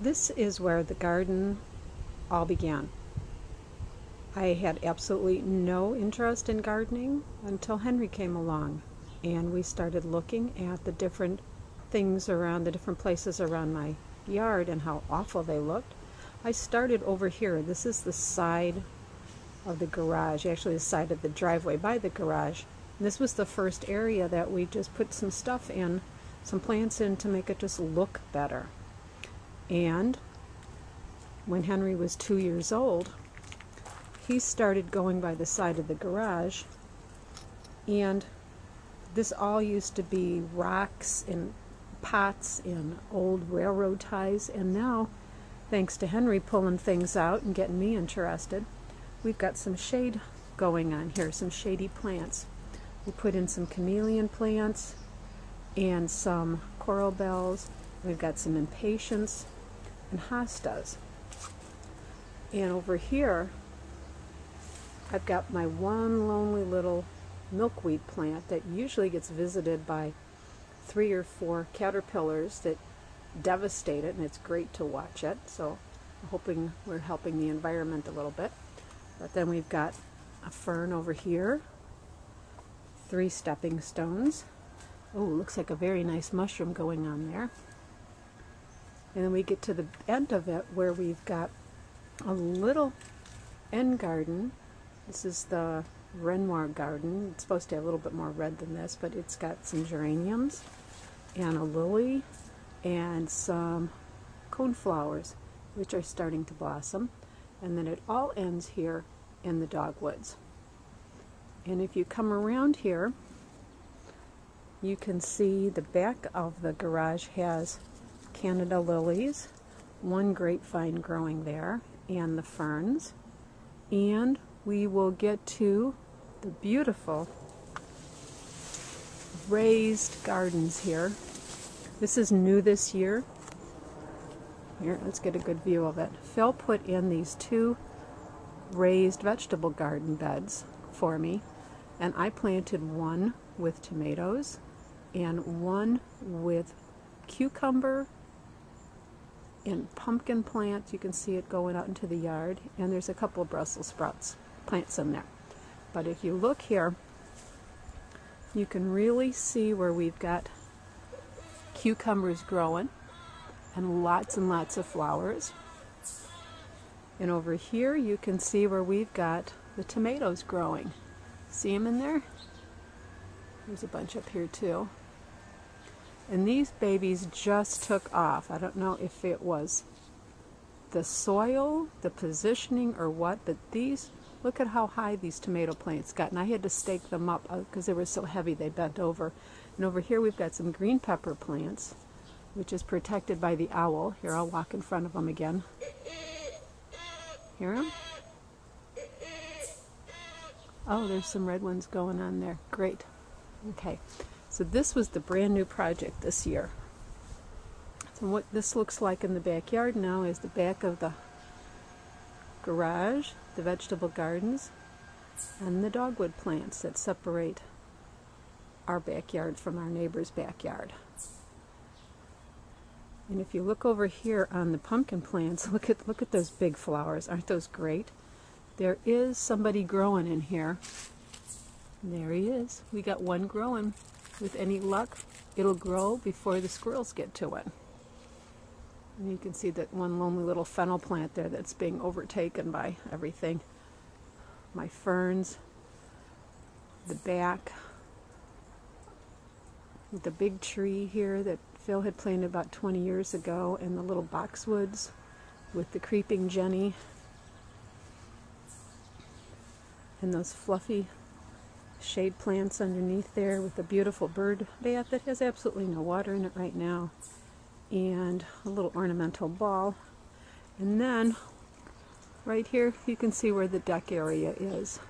This is where the garden all began. I had absolutely no interest in gardening until Henry came along, and we started looking at the different things around the different places around my yard and how awful they looked. I started over here. This is the side of the garage, actually the side of the driveway by the garage. And this was the first area that we just put some stuff in, some plants in to make it just look better. And when Henry was 2 years old, he started going by the side of the garage, and this all used to be rocks and pots and old railroad ties, and now, thanks to Henry pulling things out and getting me interested, we've got some shade going on here, some shady plants. We put in some chameleon plants and some coral bells. We've got some impatiens and hostas. And over here, I've got my one lonely little milkweed plant that usually gets visited by 3 or 4 caterpillars that devastate it, and it's great to watch it. So I'm hoping we're helping the environment a little bit. But then we've got a fern over here, 3 stepping stones. Oh, looks like a very nice mushroom going on there. And then we get to the end of it where we've got a little end garden. This is the Renoir garden. It's supposed to have a little bit more red than this, but it's got some geraniums and a lily and some coneflowers, which are starting to blossom. And then it all ends here in the dogwoods. And if you come around here, you can see the back of the garage has Canada lilies, 1 grapevine growing there, and the ferns. And we will get to the beautiful raised gardens here. This is new this year. Here, let's get a good view of it. Phil put in these 2 raised vegetable garden beds for me, and I planted one with tomatoes and one with cucumber and pumpkin plants. You can see it going out into the yard, and there's a couple of Brussels sprouts plants in there. But if you look here, you can really see where we've got cucumbers growing and lots of flowers. And over here you can see where we've got the tomatoes growing. See them in there? There's a bunch up here too. And these babies just took off. I don't know if it was the soil, the positioning, or what, but these, look at how high these tomato plants got. And I had to stake them up because they were so heavy they bent over. And over here we've got some green pepper plants, which is protected by the owl. Here, I'll walk in front of them again. Hear them? Oh, there's some red ones going on there. Great. Okay. So this was the brand new project this year. So what this looks like in the backyard now is the back of the garage, the vegetable gardens, and the dogwood plants that separate our backyard from our neighbor's backyard. And if you look over here on the pumpkin plants, look at those big flowers. Aren't those great? There is somebody growing in here. There he is. We got one growing. With any luck, it'll grow before the squirrels get to it. And you can see that one lonely little fennel plant there that's being overtaken by everything. My ferns, the back, the big tree here that Phil had planted about 20 years ago, and the little boxwoods with the creeping Jenny, and those fluffy shade plants underneath there with a beautiful bird bath that has absolutely no water in it right now, and a little ornamental ball. And then right here you can see where the deck area is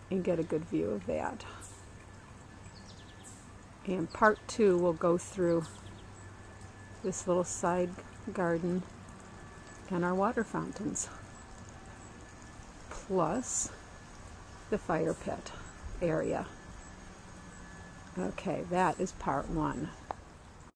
and get a good view of that. And part 2 will go through this little side garden and our water fountains, plus the fire pit area. Okay, that is part 1.